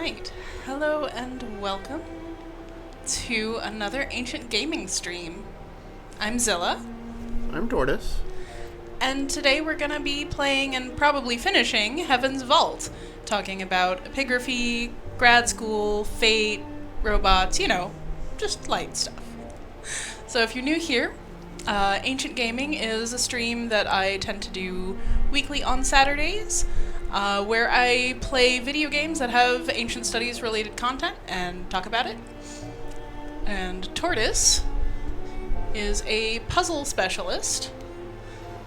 Alright, hello and welcome to another Ancient Gaming stream. I'm Zilla, I'm Tortoise. and today we're gonna be playing and probably finishing Heaven's Vault, talking about epigraphy, grad school, fate, robots, just light stuff. So if you're new here, Ancient Gaming is a stream that I tend to do weekly on Saturdays, where I play video games that have ancient studies related content and talk about it. And Tortoise is a puzzle specialist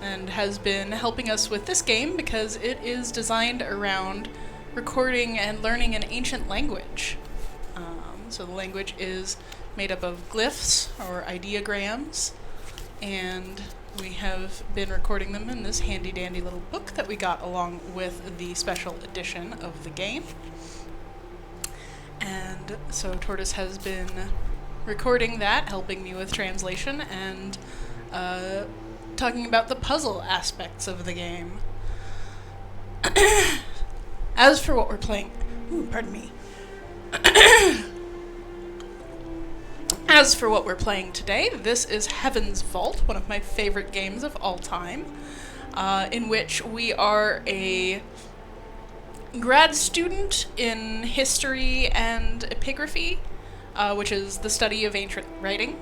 and has been helping us with this game because it is designed around recording and learning an ancient language. So the language is made up of glyphs or ideograms, and we have been recording them in this handy dandy little book that we got along with the special edition of the game. And so Tortoise has been recording that, helping me with translation, and talking about the puzzle aspects of the game. As for what we're playing... pardon me. As for what we're playing today, this is Heaven's Vault, one of my favorite games of all time, in which we are a grad student in history and epigraphy, which is the study of ancient writing,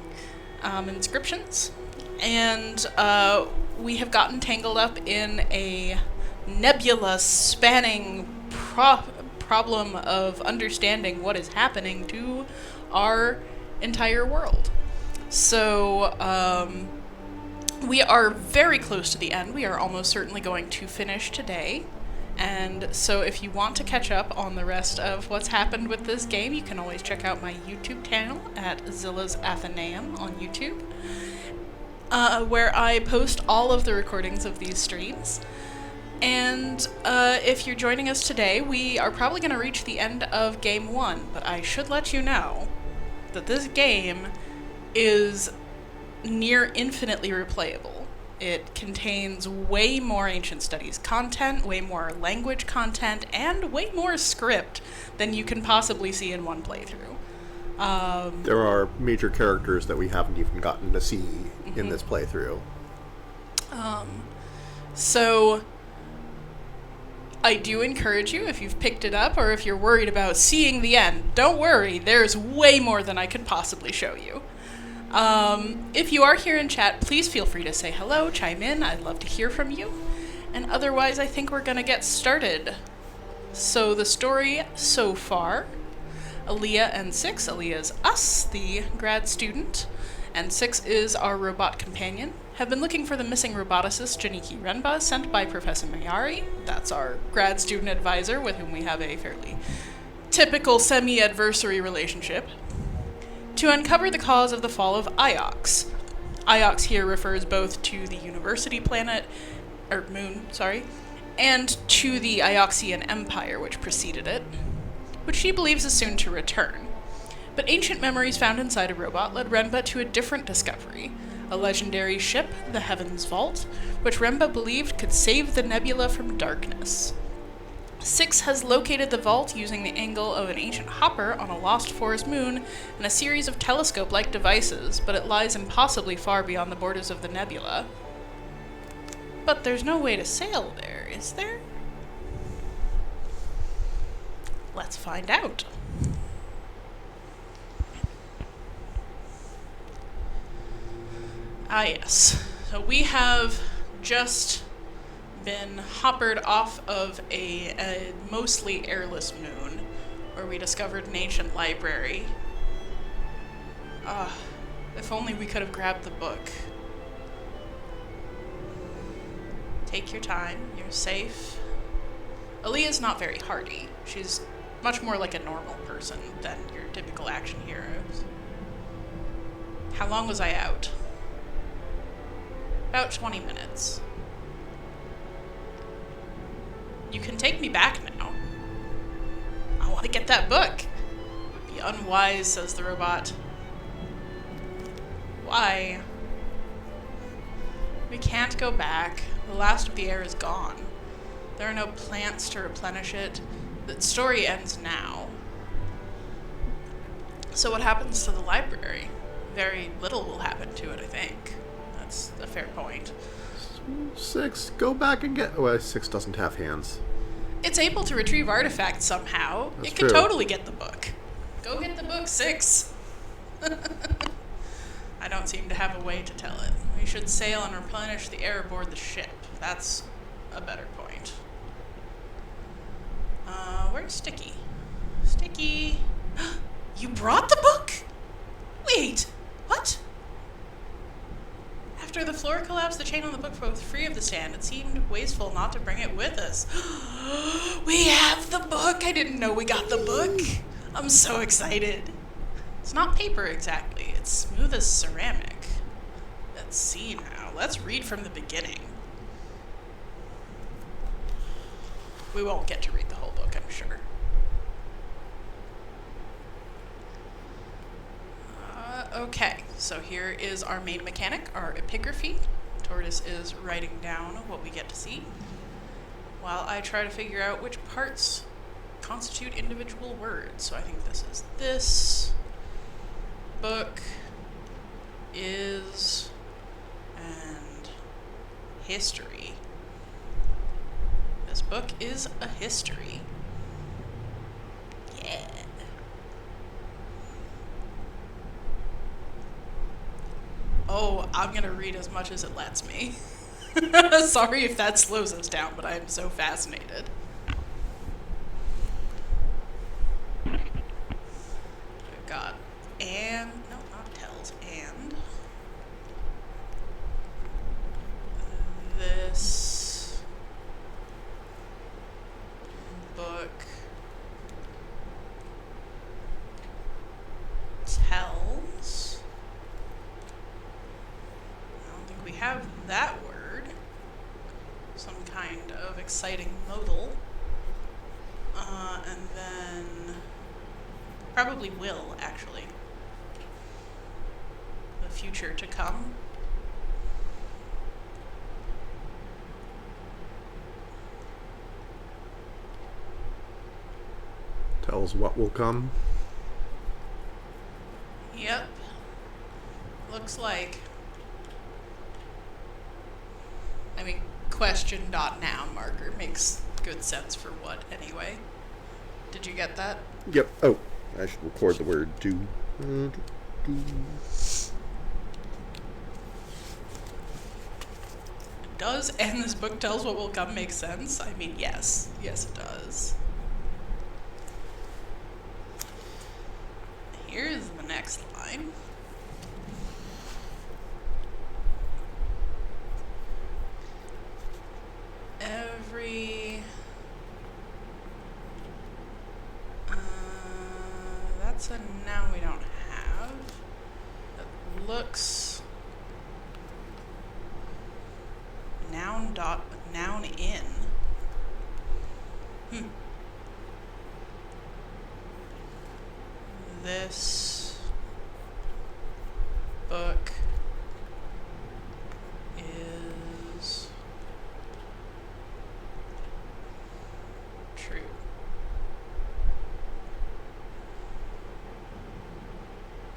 inscriptions, and we have gotten tangled up in a nebula-spanning problem of understanding what is happening to our entire world. So, we are very close to the end. We are almost certainly going to finish today. And so if you want to catch up on the rest of what's happened with this game, you can always check out my YouTube channel at Zilla's Athenaeum on YouTube, where I post all of the recordings of these streams. And if you're joining us today, we are probably going to reach the end of Game 1, but I should let you know that this game is near infinitely replayable. It contains way more ancient studies content, way more language content, and way more script than you can possibly see in one playthrough. There are major characters that we haven't even gotten to see in this playthrough. So I do encourage you, if you've picked it up or if you're worried about seeing the end, don't worry, there's way more than I could possibly show you. If you are here in chat, please feel free to say hello, chime in, I'd love to hear from you. And otherwise, I think we're gonna get started. So the story so far, Aaliyah and Six, Aaliyah's us, the grad student, and Six is our robot companion, have been looking for the missing roboticist Janiki Renba, sent by Professor Mayari. That's our grad student advisor, with whom we have a fairly typical semi-adversary relationship, to uncover the cause of the fall of Iox. Iox here refers both to the university planet, or moon, sorry, and to the Ioxian Empire, which preceded it, which she believes is soon to return. But ancient memories found inside a robot led Renba to a different discovery, a legendary ship, the Heaven's Vault, which Renba believed could save the nebula from darkness. Six has located the vault using the angle of an ancient hopper on a lost forest moon and a series of telescope-like devices, but it lies impossibly far beyond the borders of the nebula. But there's no way to sail there, is there? Let's find out. Ah, yes. So we have just been hoppered off of a mostly airless moon, where we discovered an ancient library. If only we could have grabbed the book. Take your time. You're safe. Aaliyah's not very hardy. She's much more like a normal person than your typical action heroes. How long was I out? About 20 minutes. You can take me back now. I want to get that book. It would be unwise, says the robot. Why? We can't go back. The last of the air is gone. There are no plants to replenish it. The story ends now. So what happens to the library? Very little will happen to it, I think. That's a fair point. 6, go back and get... Well, 6 doesn't have hands. It's able to retrieve artifacts somehow. That's it can true. totally get the book. Go get the book, 6. I don't seem to have a way to tell it. We should sail and replenish the air aboard the ship. That's a better point. Where's Sticky? Sticky... You brought the book? Wait, what? After the floor collapsed, the chain on the book broke free of the stand. It seemed wasteful not to bring it with us. We have the book! I didn't know we got the book. I'm so excited. It's not paper exactly. It's smooth as ceramic. Let's see now. Let's read from the beginning. We won't get to read the whole book, I'm sure. Okay, so here is our main mechanic, our epigraphy. Tortoise is writing down what we get to see, while I try to figure out which parts constitute individual words. So I think this is this, book, is, and history. This book is a history. Yeah. Oh, I'm gonna read as much as it lets me. Sorry if that slows us down, but I am so fascinated. We've got and, no, not tells, and this book tells. We have that word, some kind of exciting modal, and then probably will, actually. The future to come. Tells what will come. Yep. Looks like... I mean, question.noun marker makes good sense for what, anyway. Did you get that? Yep. Oh, I should record the word do. Does and this book tells what will come make sense? I mean, yes. Yes, it does. Here's the next line. That's a noun we don't have. It looks noun in. This book is true.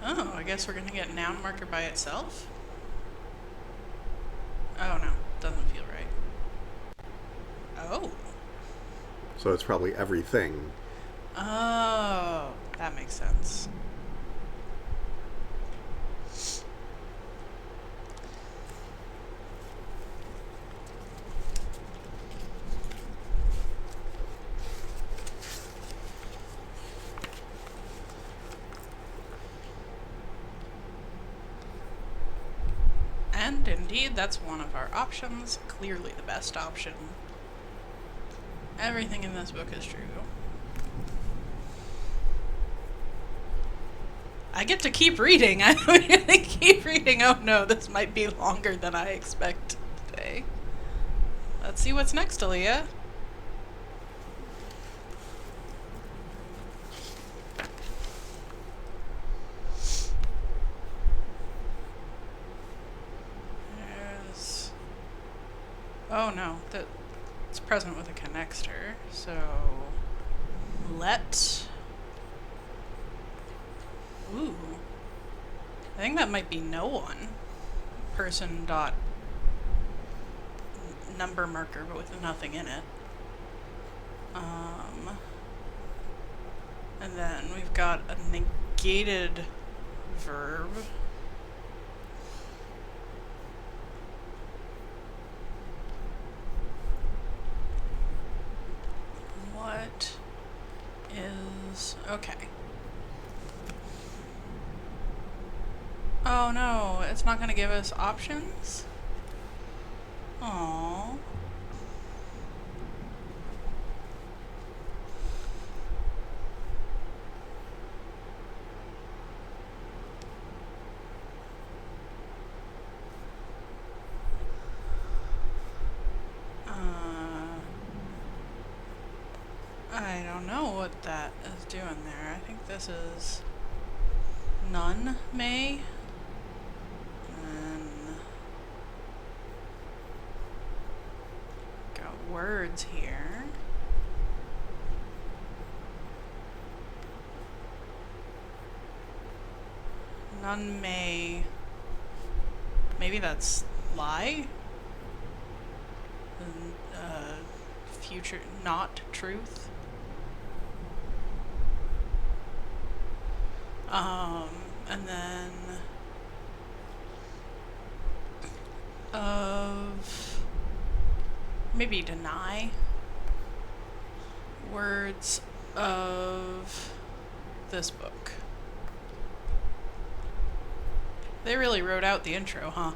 Oh, I guess we're gonna get noun marker by itself? Oh no, doesn't feel right. Oh. So it's probably everything. Oh, that makes sense. And indeed, that's one of our options. Clearly the best option. Everything in this book is true. I get to keep reading. I'm gonna keep reading. Oh no, this might be longer than I expect today. Let's see what's next, Aaliyah. There's... Oh no, it's present with a connector. So let Ooh. I think that might be no one. Person dot number marker, but with nothing in it. And then we've got a negated verb. What is... okay. Oh no, it's not going to give us options? Aww. I don't know what that is doing there. I think this is none may. And got words here. None may. Maybe that's lie? Future, not truth. And then of maybe deny. Words of this book. They really wrote out the intro, huh?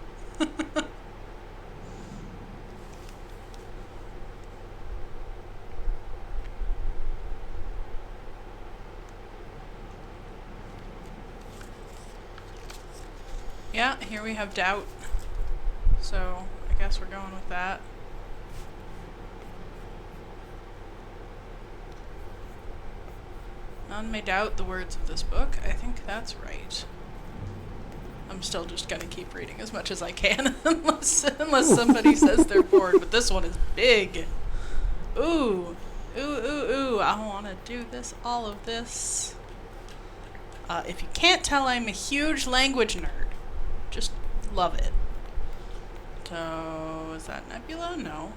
Yeah, here we have doubt. So, I guess we're going with that. None may doubt the words of this book. I think that's right. I'm still just gonna keep reading as much as I can unless somebody says they're bored, but this one is big. Ooh. Ooh. I wanna do this, all of this. If you can't tell, I'm a huge language nerd. Just love it. So, is that nebula? No.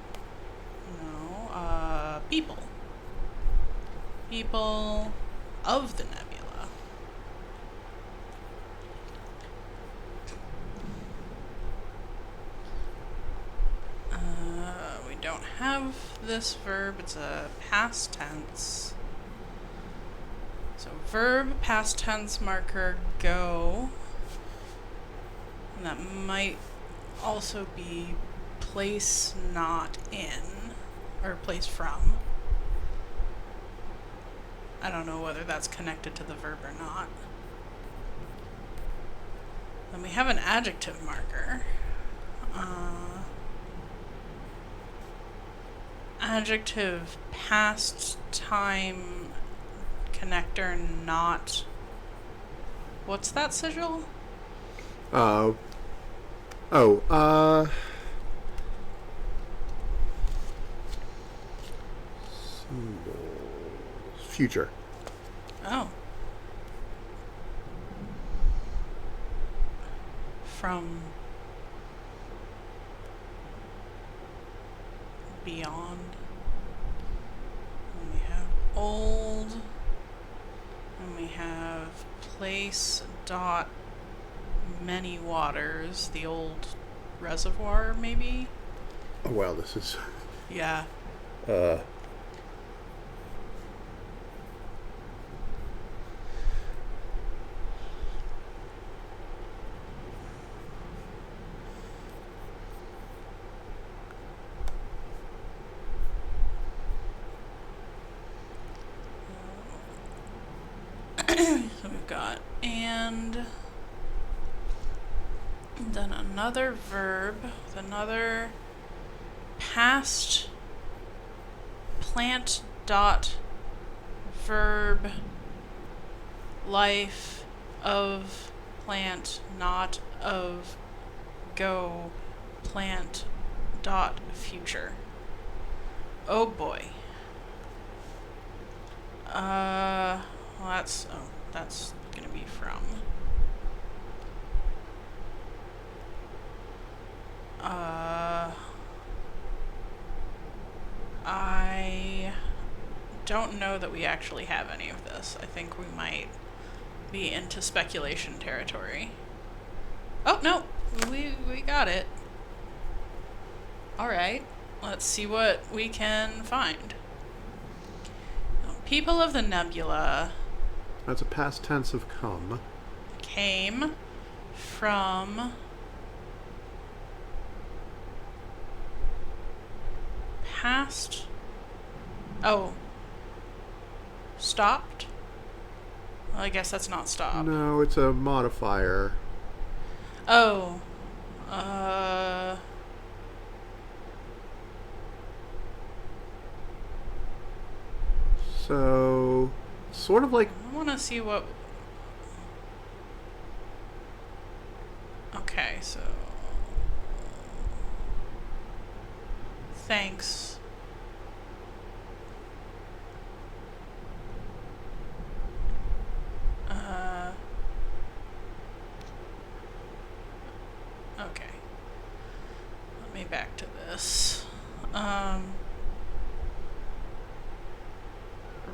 No. People. People of the nebula. We don't have this verb. It's a past tense. So, verb, past tense marker, go. And that might also be place not in, or place from. I don't know whether that's connected to the verb or not. Then we have an adjective marker. Adjective past time connector not. What's that sigil? Future. Oh. From beyond. And we have old. And we have place dot many waters. The old reservoir, maybe? Oh, wow, this is... Yeah. So we've got and then another verb with another past plant dot verb life of plant not of go plant dot future. Oh boy. Well, that's going to be from? I don't know that we actually have any of this. I think we might be into speculation territory. Oh, no! We got it. Alright, let's see what we can find. People of the nebula. That's a past tense of come. Came from past. Oh. Stopped? Well, I guess that's not stopped. No, it's a modifier. Oh. So, sort of like... I want to see what... Okay, so... Thanks. Okay. Let me back to this.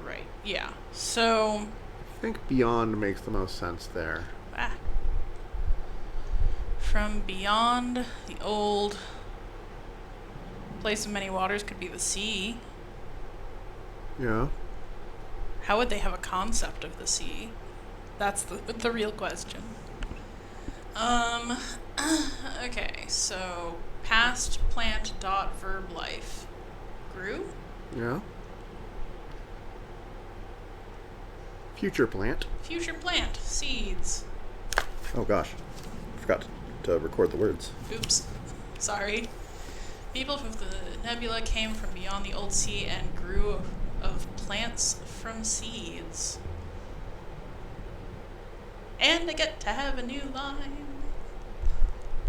Right, yeah. So... I think beyond makes the most sense there. From beyond the old place of many waters could be the sea. Yeah. How would they have a concept of the sea? That's the real question. Okay, so past plant dot verb life grew. Yeah. Future plant. Future plant seeds. Oh gosh, forgot to record the words. Oops, sorry. People from the nebula came from beyond the old sea and grew of plants from seeds. And I get to have a new line.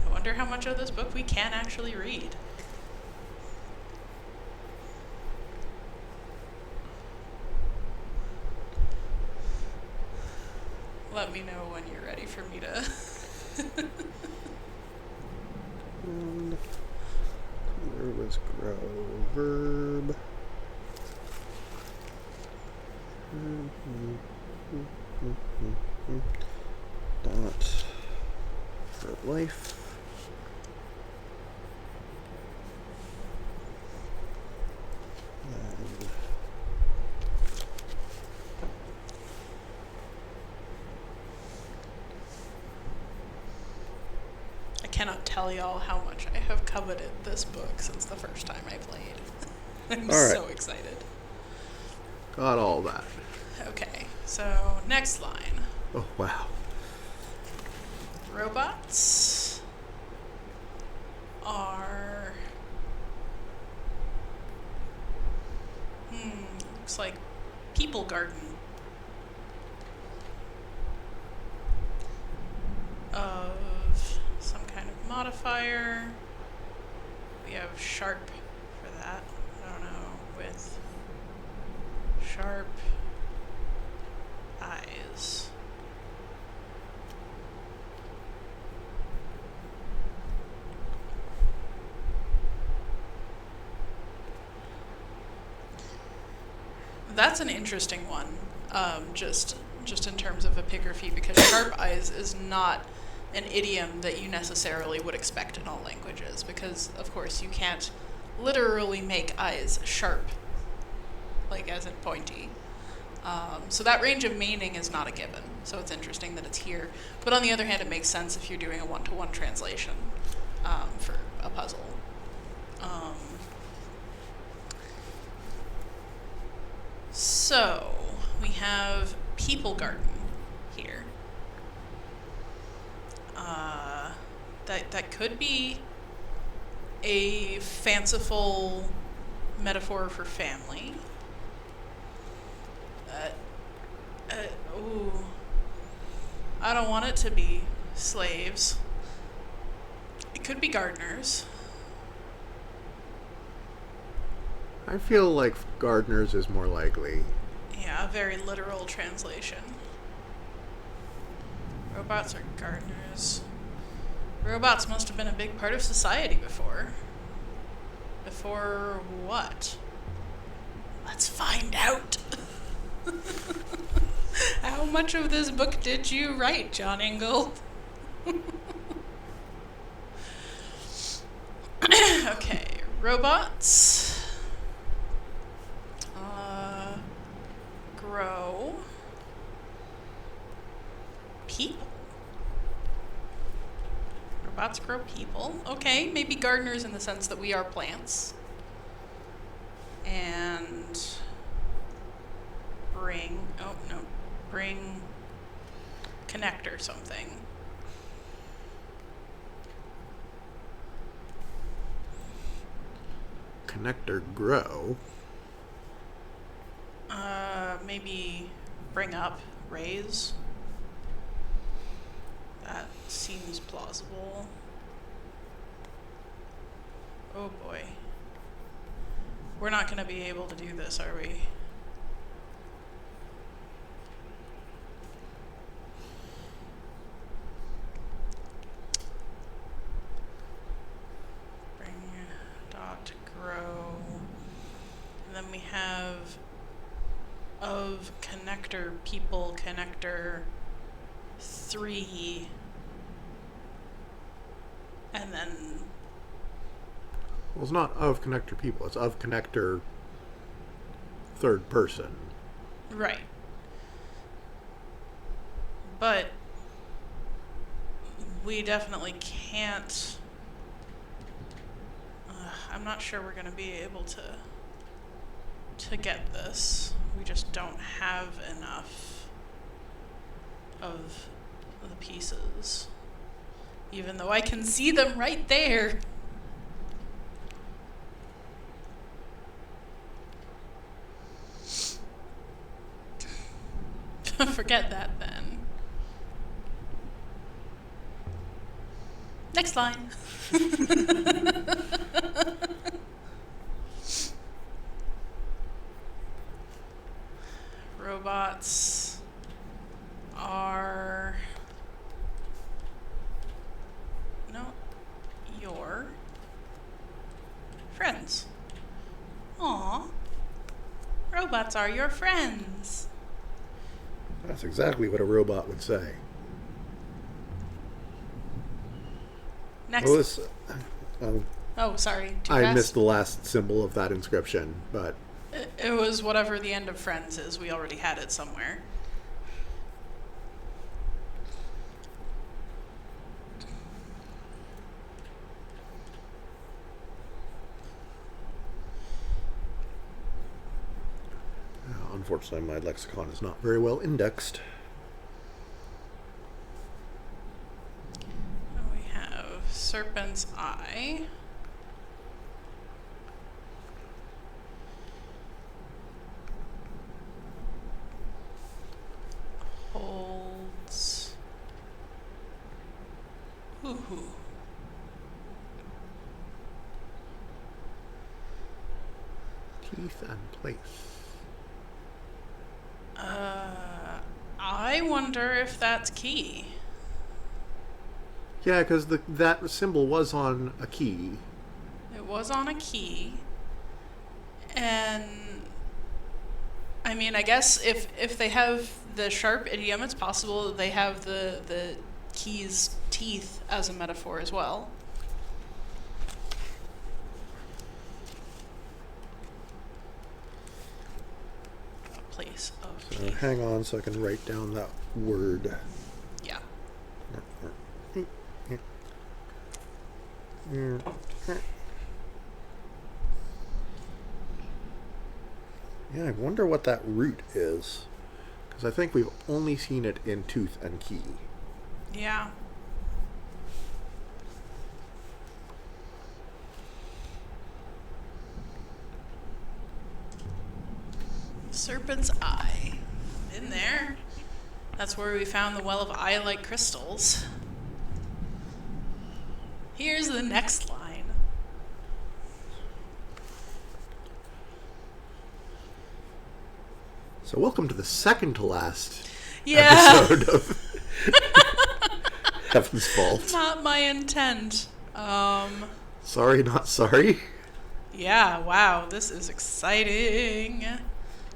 I wonder how much of this book we can actually read. Let me know when you're ready for me to... And there was grow verb. Dot verb life. And I cannot tell y'all how much I have coveted this book since the first time I played. I'm so excited. Got all that. Okay, so next line. Oh, wow. Robots are... looks like people garden. Of some kind of modifier. We have sharp for that. I don't know, with sharp eyes. That's an interesting one, just in terms of epigraphy, because sharp eyes is not an idiom that you necessarily would expect in all languages, because, of course, you can't literally make eyes sharp, like as in pointy. So that range of meaning is not a given, so it's interesting that it's here. But on the other hand, it makes sense if you're doing a one-to-one translation for a puzzle. So, we have people garden here. That could be a fanciful metaphor for family. I don't want it to be slaves. It could be gardeners. I feel like gardeners is more likely. Yeah, a very literal translation. Robots are gardeners. Robots must have been a big part of society before. Before what? Let's find out. How much of this book did you write, John Ingold? Okay, robots. Grow. People. Robots grow people. Okay, maybe gardeners in the sense that we are plants. And bring connector something. Connector grow. Maybe bring up, raise. That seems plausible. Oh boy. We're not going to be able to do this, are we? Bring dot grow. And then we have of connector people connector 3. And then Well, it's not of connector people. It's of connector third person. right. But we definitely can't. I'm not sure we're going to be able to get this. We just don't have enough of the pieces. Even though I can see them right there. Forget that then. Next line. Robots are your friends. Aw. Robots are your friends. That's exactly what a robot would say. Next. Oh, sorry. Too I fast? missed the last symbol of that inscription, but It was whatever the end of friends is. We already had it somewhere. unfortunately my lexicon is not very well indexed. We have serpent's eye. Holds. Ooh. Teeth and place. I wonder if that's key. Yeah, because that symbol was on a key. It was on a key. And I mean, I guess if they have the sharp idiom, it's possible that they have the key's teeth as a metaphor as well. A place of So teeth. hang on so I can write down that word. Yeah. Yeah, I wonder what that root is. Because I think we've only seen it in tooth and key. Yeah. Serpent's eye. In there. That's where we found the well of eye-like crystals. Here's the next line. So welcome to the second to last Yeah. episode of Heaven's fault. Not my intent. Sorry, not sorry. Yeah, wow, this is exciting.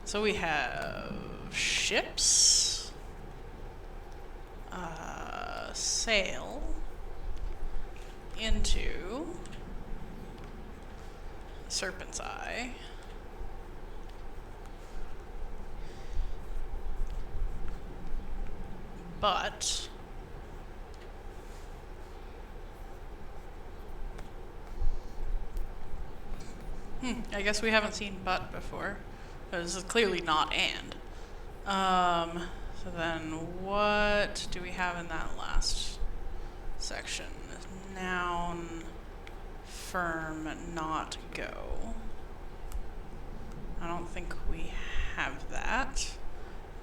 So we have ships, sail into Serpent's Eye. But I guess we haven't seen but before. This is clearly not and. So then what do we have in that last section? Noun, firm, not go. I don't think we have that.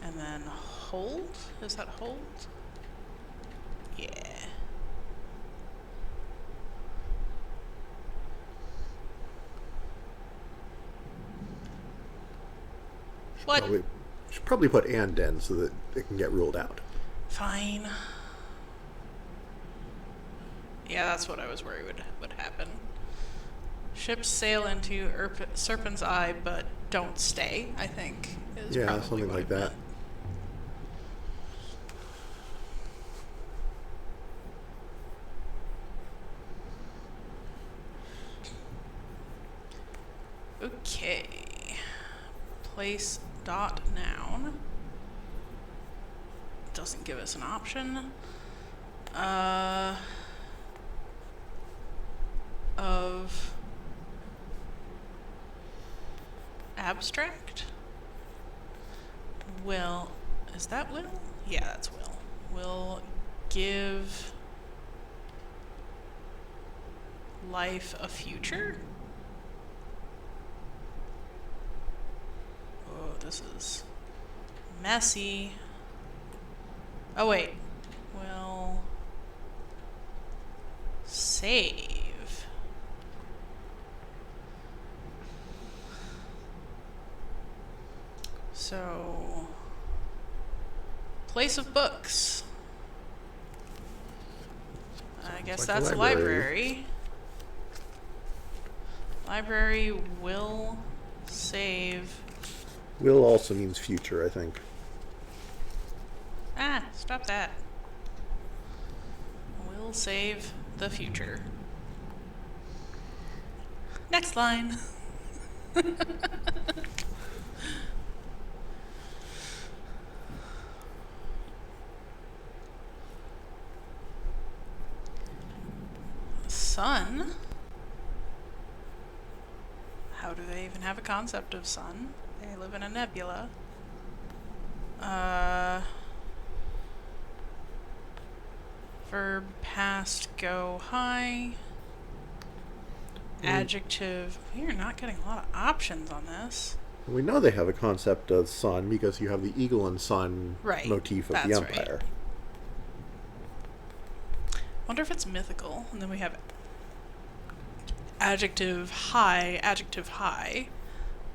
And then hold? Is that hold? Yeah. What? Should probably put and in so that it can get ruled out. Fine. Yeah, that's what I was worried would happen. Ships sail into Serpent's Eye, but don't stay, I think. Is Yeah, probably something what like it that. meant. Okay. Place dot noun. Doesn't give us an option. Of abstract. Will, is that will? Yeah, that's will. Will give life a future? Oh, this is messy. Oh, wait. Will save. So, place of books. I guess like that's a a library. Library will save. Will also means future, I think. Ah, stop that. Will save the future. Next line. Sun. How do they even have a concept of sun? They live in a nebula. Verb past go high. Adjective. We are not getting a lot of options on this. We know they have a concept of sun because you have the eagle and sun motif of the that's empire. Right. Wonder if it's mythical. And then we have adjective high,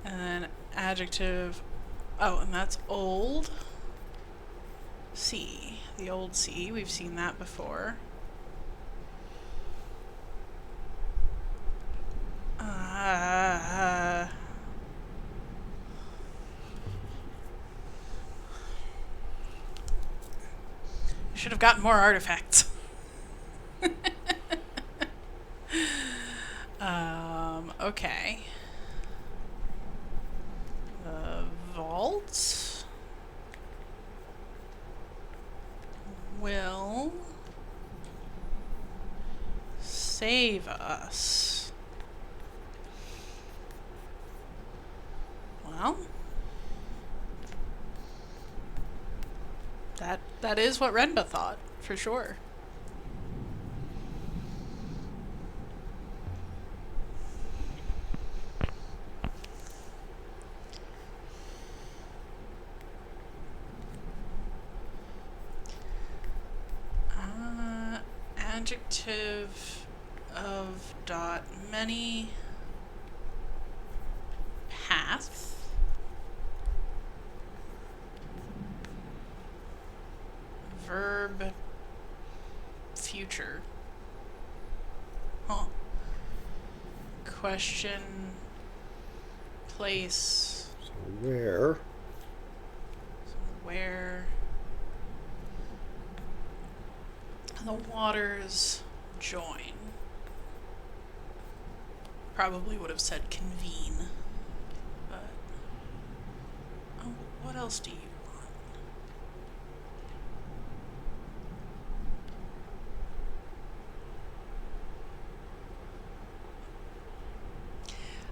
and then adjective, oh, and that's old sea, the old sea. We've seen that before. Should have gotten more artifacts. Okay. The vault will save us. Well, that is what Renba thought, for sure. Adjective of dot many path. Verb future. Huh. Question. Place. So where? Where the waters join. Probably would have said convene. But what else do you want?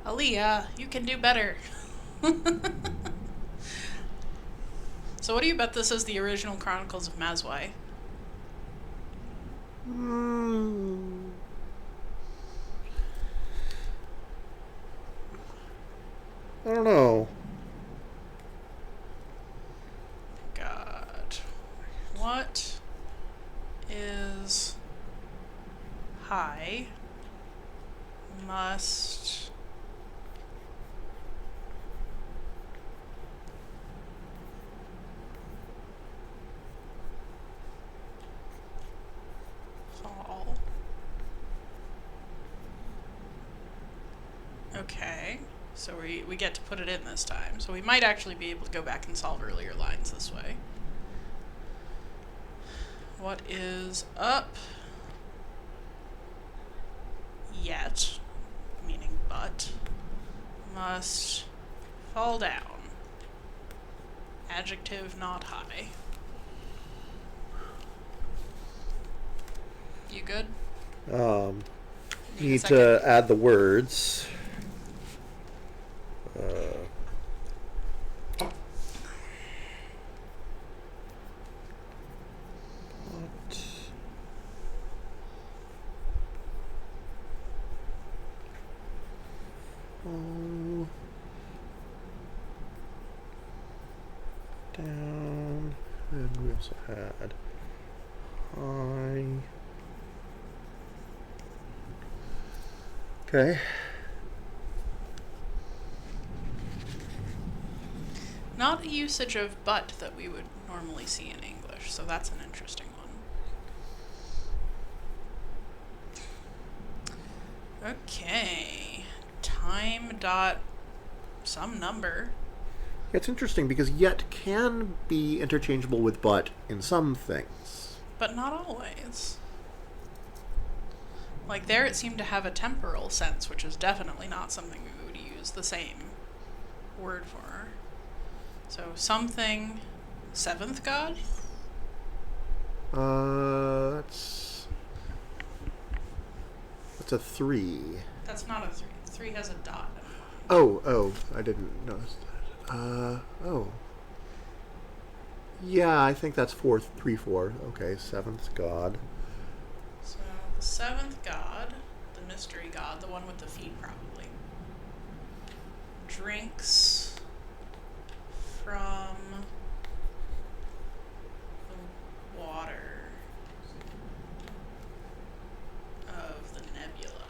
Aaliyah, you can do better. So what do you bet this is the original Chronicles of Mazwai? I don't know. God. What is high must fall? Okay. So we get to put it in this time. So we might actually be able to go back and solve earlier lines this way. What is up? Yet, meaning but, must fall down. Adjective not high. You good? Need to add the words. Down, and we also had high. Okay. Not a usage of but that we would normally see in English, so that's an interesting one. Okay. Time dot some number. It's interesting because yet can be interchangeable with but in some things. But not always. Like there it seemed to have a temporal sense, which is definitely not something we would use the same word for. So something, seventh god? That's a 3. That's not a 3. 3 has a dot. Oh, I didn't notice that. Oh. Yeah, I think that's 3-4. Okay, 7th god. So the 7th god, the mystery god, the one with the feet probably, drinks from the water of the nebula.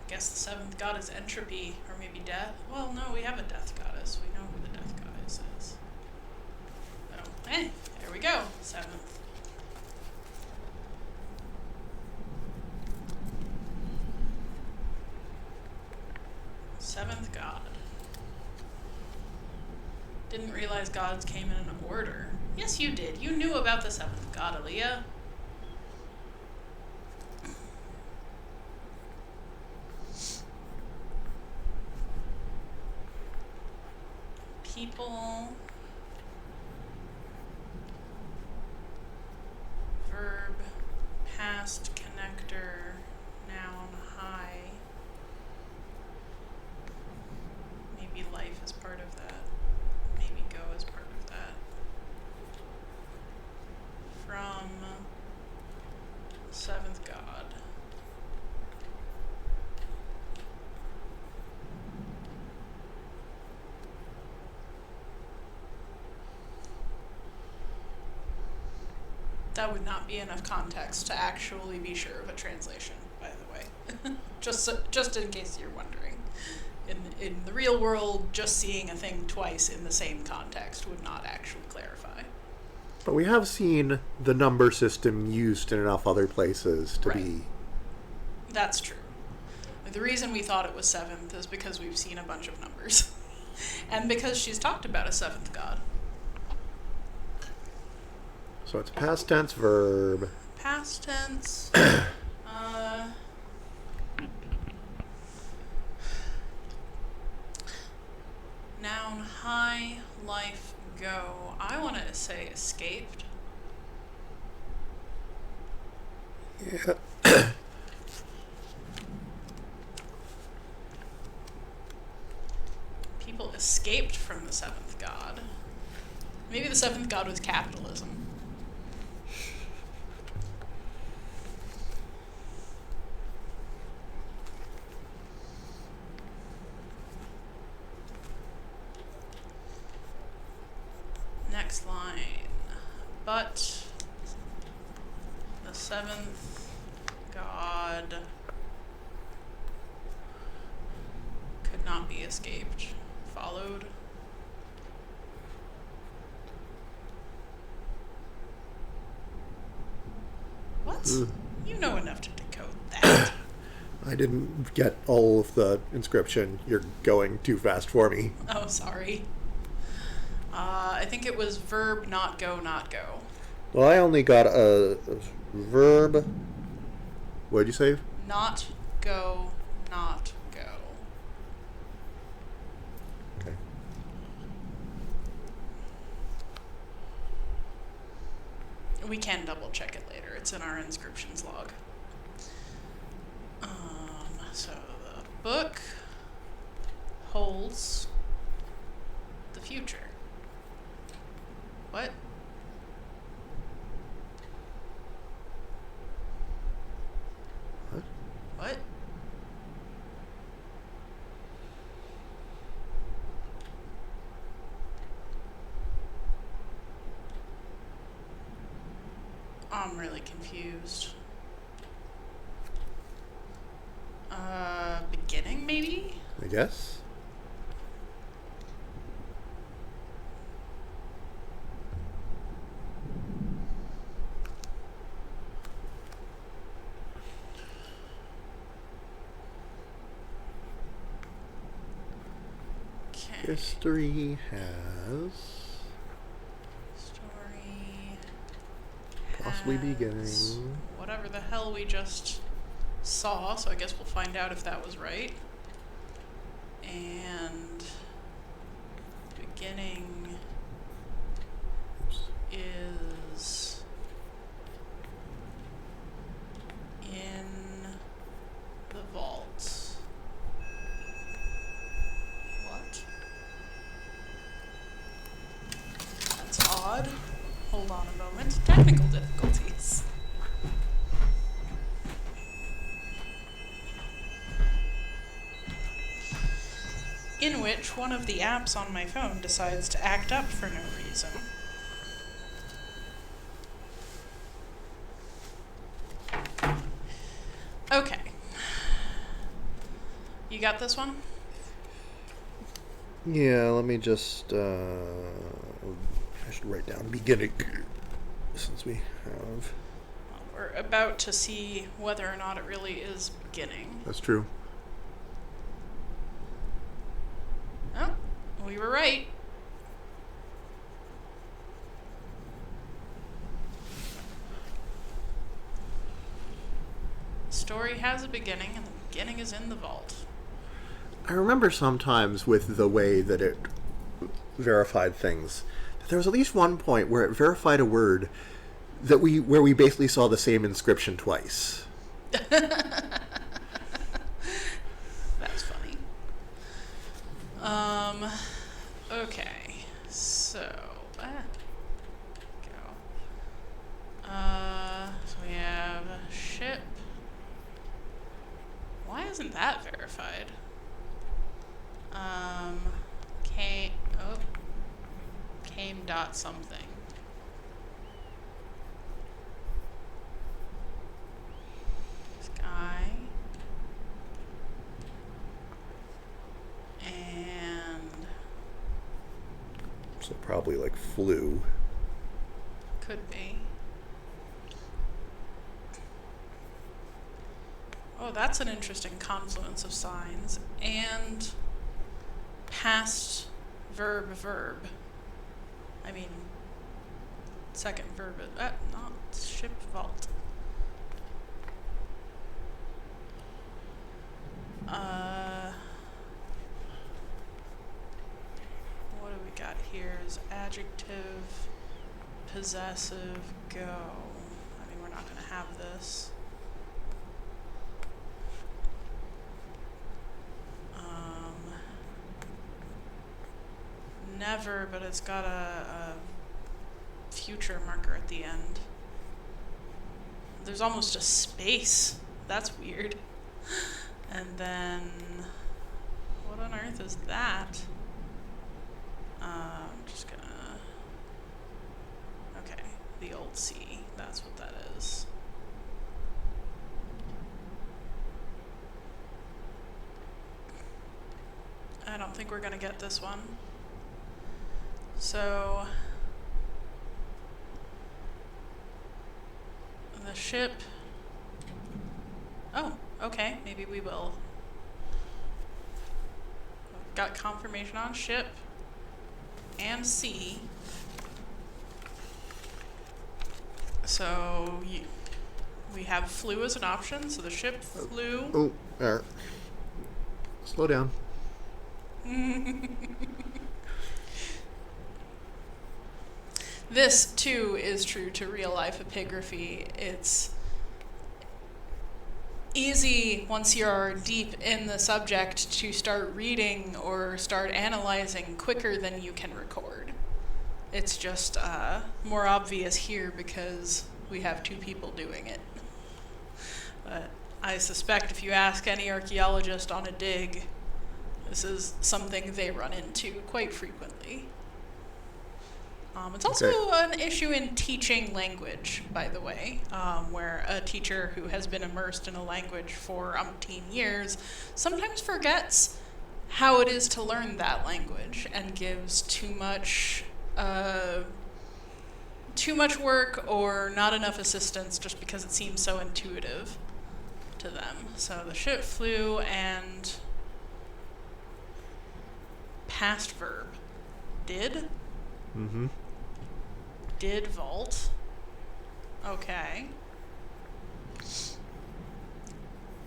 I guess the 7th god is entropy, or maybe death. Well, no, we have a death goddess. We know who the death goddess is. Oh, hey, there we go. 7th. Seventh god. Didn't realize gods came in an order. Yes, you did. You knew about the 7th god, Aaliyah. People, verb, past connector, noun, high. Maybe life is part of that. Maybe go is part of that. From the 7th god. That would not be enough context to actually be sure of a translation, by the way. just in case you're wondering. In the real world, just seeing a thing twice in the same context would not actually clarify. But we have seen the number system used in enough other places to Right. be... That's true. The reason we thought it was seventh is because we've seen a bunch of numbers. And because she's talked about a seventh god. So it's past tense verb. Past tense. Noun, high, life, go. I want to say escaped. Yeah. People escaped from the seventh god. Maybe the seventh god was capitalism. Next line. But the seventh god could not be escaped. Followed. What? You know enough to decode that. I didn't get all of the inscription. You're going too fast for me. Oh, sorry. I think it was verb not go, not go. Well, I only got a verb. What did you say? Not go, not go. Okay. We can double check it later. It's in our inscriptions log. So the book holds the future. What? What? What? I'm really confused. Beginning, maybe? I guess. Okay. History has Story. possibly has beginning. Whatever the hell we just saw, so I guess we'll find out if that was right. And beginning Oops. is in the vault. What? That's odd. Hold on a moment. Technical difficulties. In which one of the apps on my phone decides to act up for no reason. Okay. You got this one? Yeah, let me just. I should write down beginning since we have. We're about to see whether or not it really is beginning. That's true. Oh, we were right. The story has a beginning, and the beginning is in the vault. I remember sometimes with the way that it verified things, that there was at least one point where it verified a word that where we basically saw the same inscription twice. That's funny. Okay, so, go. So we have ship. Why isn't that verified? Came dot something. Sky. So probably like flew. Could be. Oh, that's an interesting confluence of signs. And past verb. I mean, second verb, not ship vault. What do we got here? Is adjective, possessive, go. I mean, we're not going to have this. Never, but it's got a future marker at the end. There's almost a space. That's weird. And then, what on earth is that? I'm just gonna, okay, the old C, that's what that is. I don't think we're gonna get this one. So, the ship, oh, okay, maybe we will. Got confirmation on ship and sea. So we have flew as an option, so the ship flew. Oh, there. Slow down. This, too, is true to real-life epigraphy. It's easy, once you're deep in the subject, to start reading or start analyzing quicker than you can record. It's just more obvious here because we have two people doing it. But I suspect if you ask any archaeologist on a dig, this is something they run into quite frequently. It's also an issue in teaching language, by the way, where a teacher who has been immersed in a language for umpteen years sometimes forgets how it is to learn that language and gives too much work or not enough assistance just because it seems so intuitive to them. So the ship flew and past verb. Did? Mm-hmm. Did vault. Okay.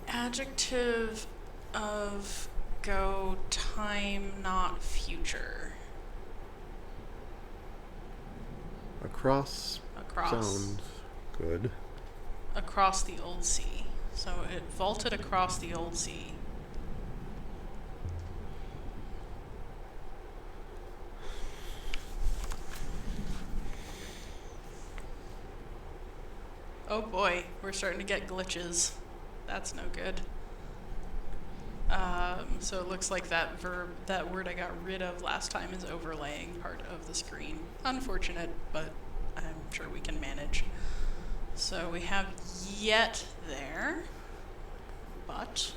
Adjective of go, time, not future. Across. Sounds good. Across the old sea. So it vaulted across the old sea. Oh boy, we're starting to get glitches. That's no good. So it looks like that word I got rid of last time is overlaying part of the screen. Unfortunate, but I'm sure we can manage. So we have yet there, but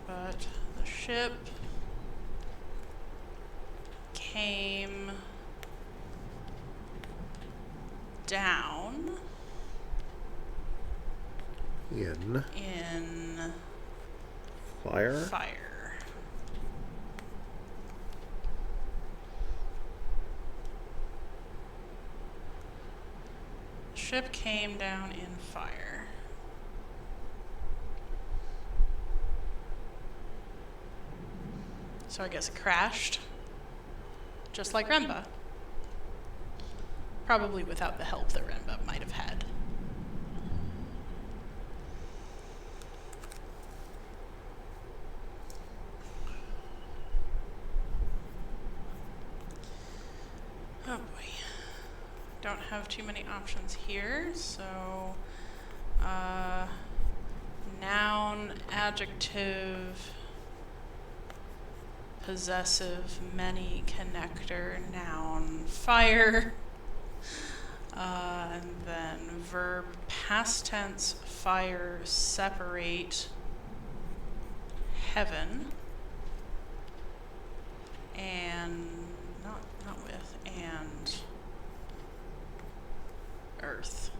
the ship came down in fire. Ship came down in fire. So I guess it crashed, just like Remba. Probably without the help that Remba might have had. Oh boy. Don't have too many options here, so noun, adjective, possessive, many, connector, noun, fire, and then verb, past tense, fire, separate, heaven. and not with, and earth.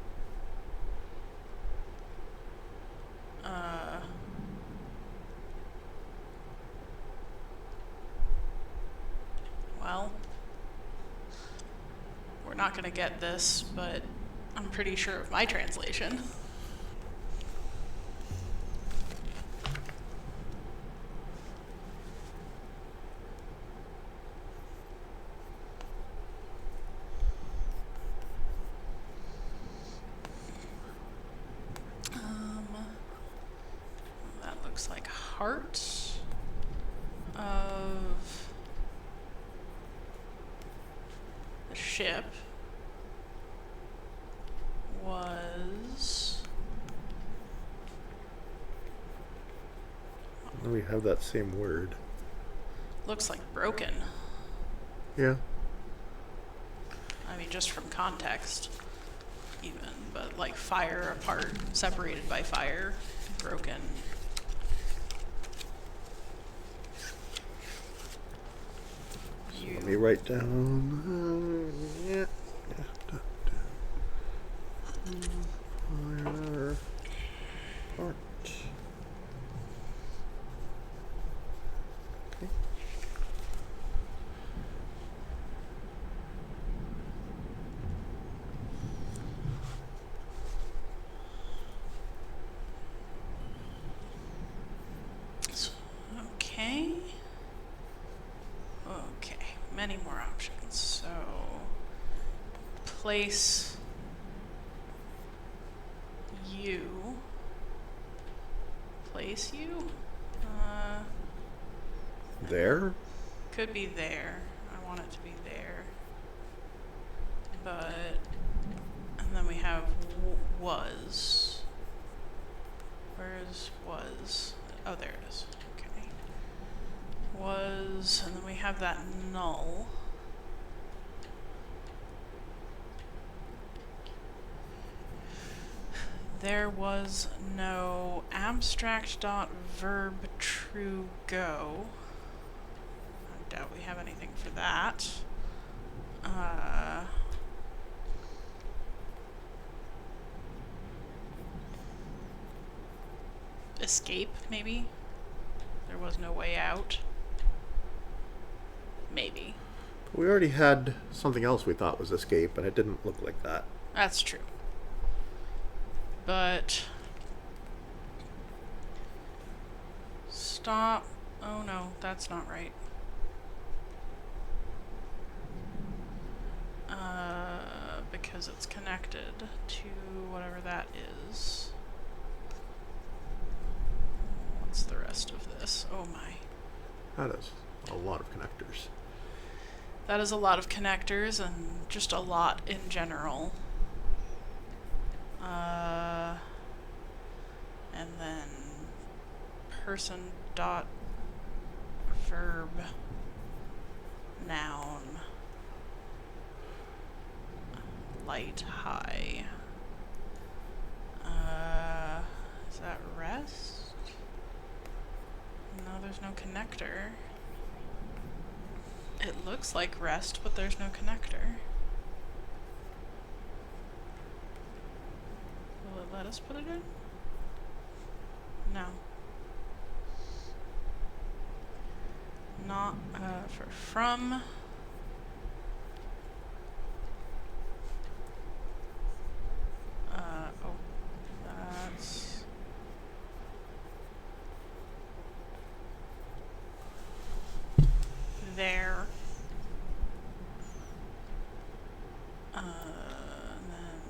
Well, we're not going to get this, but I'm pretty sure of my translation. That looks like heart of the ship was... We have that same word. Looks like broken. Yeah. I mean, just from context, even. But like fire apart, separated by fire, broken. Let me write down. Yeah. Fire. Heart. Okay. Okay. Okay, many more options. So, place you. Place you? There? Could be there. I want it to be there. But, and then we have was. Where's was? Oh, there it is. Okay. Was, and then we have that null. There was no abstract.verb true go. I doubt we have anything for that. Escape, maybe? There was no way out. Maybe. We already had something else we thought was escape, and it didn't look like that. That's true. But stop. Oh no, that's not right. Because it's connected to whatever that is. What's the rest of this? Oh my. That is a lot of connectors. That is a lot of connectors and just a lot in general. And then person dot verb noun light high. Is that rest? No, there's no connector. It looks like rest, but there's no connector. Will it let us put it in? No. Not for from. Oh, that's there. And then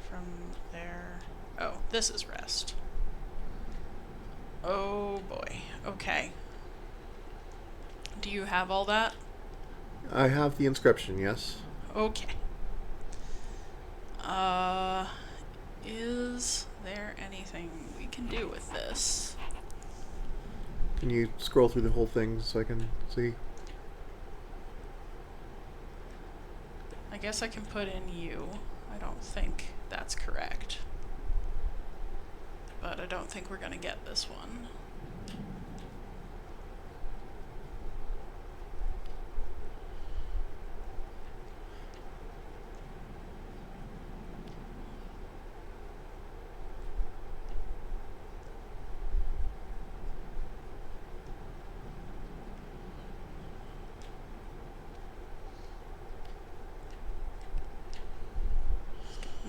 from there. Oh, this is rest. Oh boy. Okay. Do you have all that? I have the inscription, yes. Okay. Is there anything we can do with this? Can you scroll through the whole thing so I can see? I guess I can put in you. I don't think that's correct. But I don't think we're gonna get this one.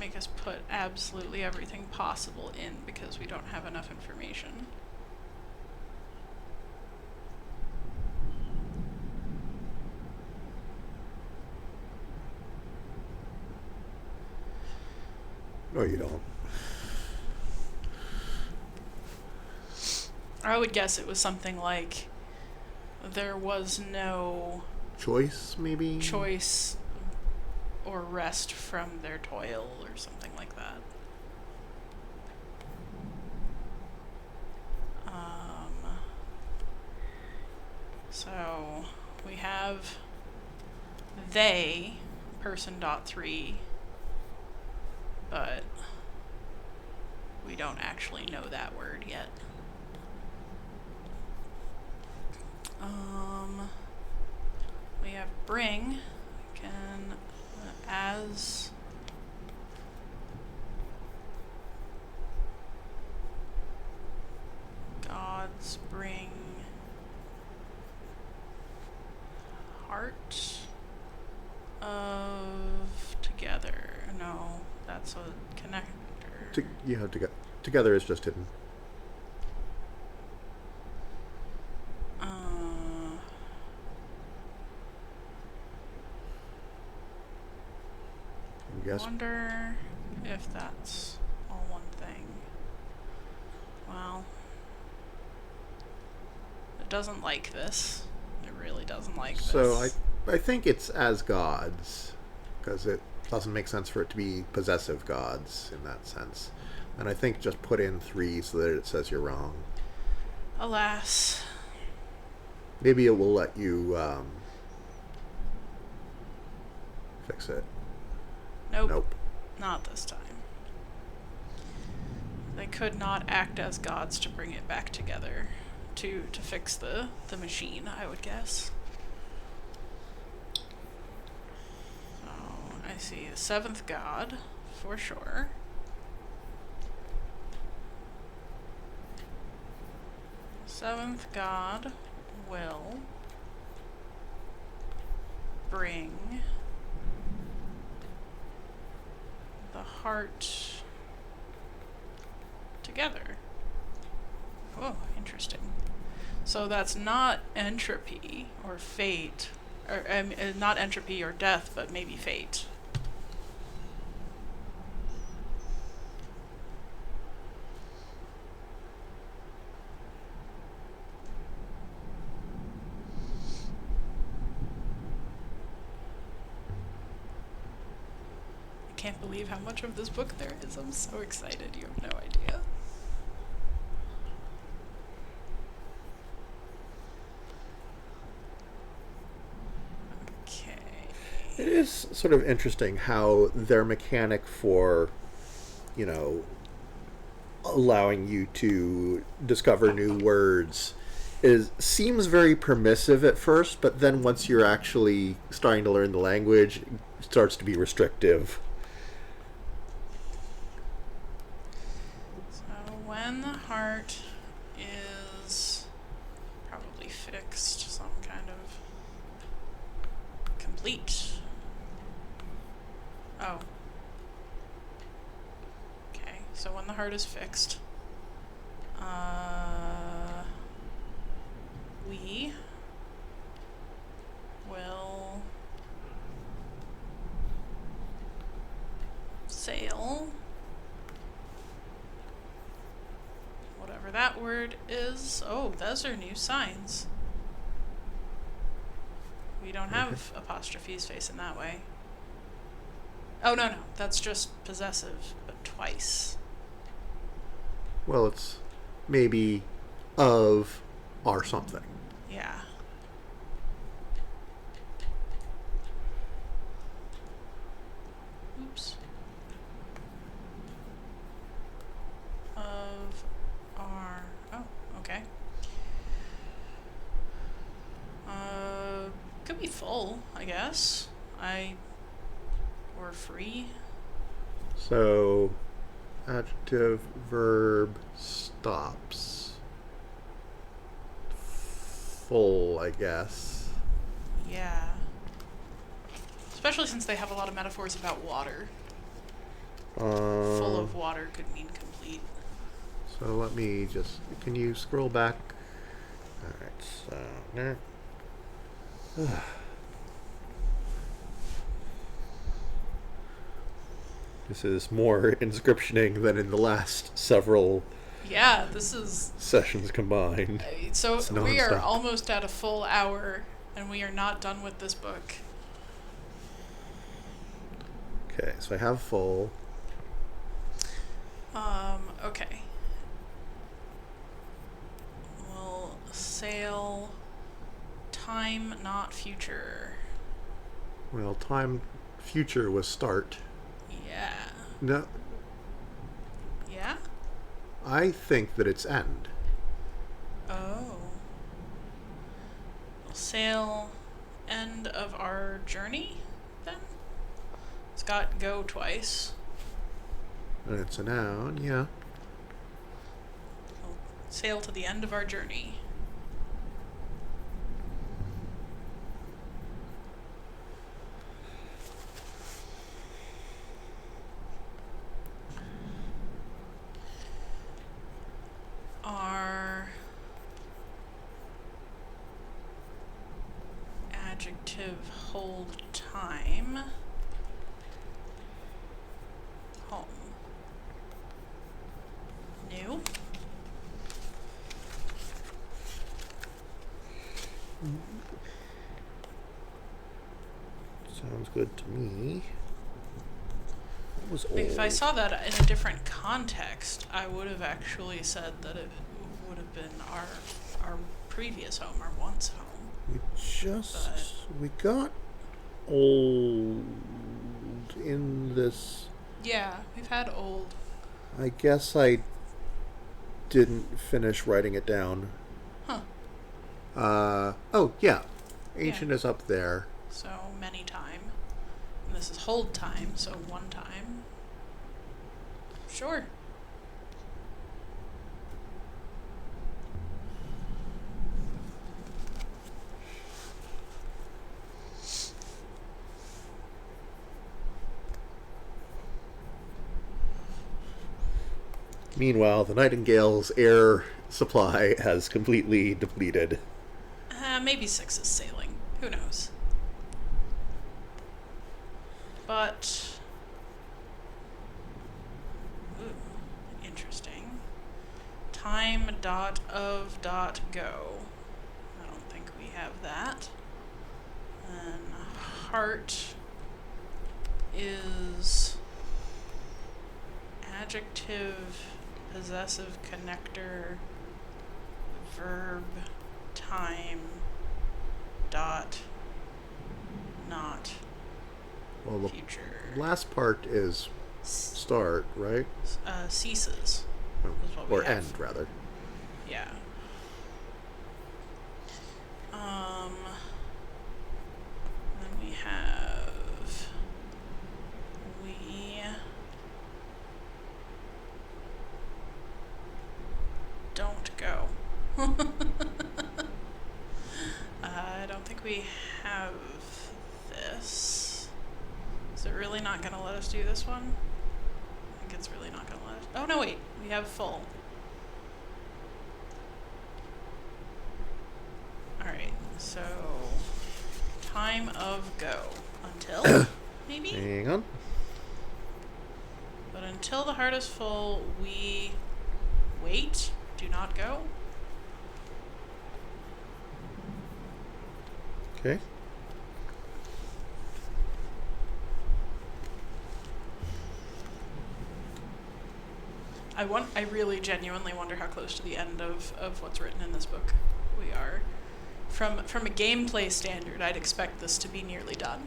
make us put absolutely everything possible in because we don't have enough information. No, you don't. I would guess it was something like there was no Choice, maybe? choice or rest from their toil or something like that. So we have they, person dot 3, but we don't actually know that word yet. We have bring, can as gods bring heart of together. No, that's a connector. You have to get together is just hidden. I wonder if that's all one thing. Well, it doesn't like this. It really doesn't like this. So I think it's as gods, because it doesn't make sense for it to be possessive gods in that sense. And I think just put in 3 so that it says you're wrong. Alas. Maybe it will let you fix it. Nope. Not this time. They could not act as gods to bring it back together to fix the machine, I would guess. So I see the 7th god for sure. Seventh god will bring the heart together. Oh, interesting. So that's not entropy or fate, or not entropy or death, but maybe fate. I can't believe how much of this book there is. I'm so excited. You have no idea. Okay. It is sort of interesting how their mechanic for, allowing you to discover new words seems very permissive at first, but then once you're actually starting to learn the language, it starts to be restrictive. So when the heart is probably fixed, some kind of complete. Oh. Okay, so when the heart is fixed, we will sail, whatever that word is. Oh, those are new signs. We don't have apostrophes facing that way. Oh, no, that's just possessive, but twice. Well, it's maybe of or something. Yeah. Oops. Of our... Oh, okay. Could be full, I guess. Or free. So, adjective, verb, stops. Full, I guess. Yeah. Especially since they have a lot of metaphors about water. Full of water could mean complete. So let me just... Can you scroll back? Alright, so... There. This is more inscriptioning than in the last several Yeah, this is... sessions combined. So It's we are nonstop. almost at a full hour, and we are not done with this book. Okay, so I have full. Okay. We'll sail time, not future. Well, time future was start. Yeah. No, Yeah? I think that it's end. Oh. We'll sail end of our journey, then? It's got go twice. And it's a noun, yeah. We'll sail to the end of our journey. Our adjective hold time. Home. New. Sounds good to me. What was old? If I saw that in a different context, I would have actually said that it would have been our previous home, our once home. We got old in this. Yeah, we've had old. I guess I didn't finish writing it down. Huh. Oh, yeah. Ancient Yeah. is up there. So many time. And this is hold time, so one time. Sure. Meanwhile, the Nightingale's air supply has completely depleted. Maybe 6 is sailing. Who knows? But... Ooh, interesting. Time dot of dot go. I don't think we have that. And heart is adjective, possessive connector, verb, time, dot, not, Well, the future. last part is start, right? Ceases is what we Or have. end, rather. Yeah. Then we have we don't go. I don't think we have this. Is it really not going to let us do this one? I think it's really not going to let us. Oh, no, wait. We have full. Alright, so time of go. Until? Maybe? Hang on. But until the heart is full, we wait. Do not go. Okay. I really genuinely wonder how close to the end of what's written in this book we are. From a gameplay standard, I'd expect this to be nearly done.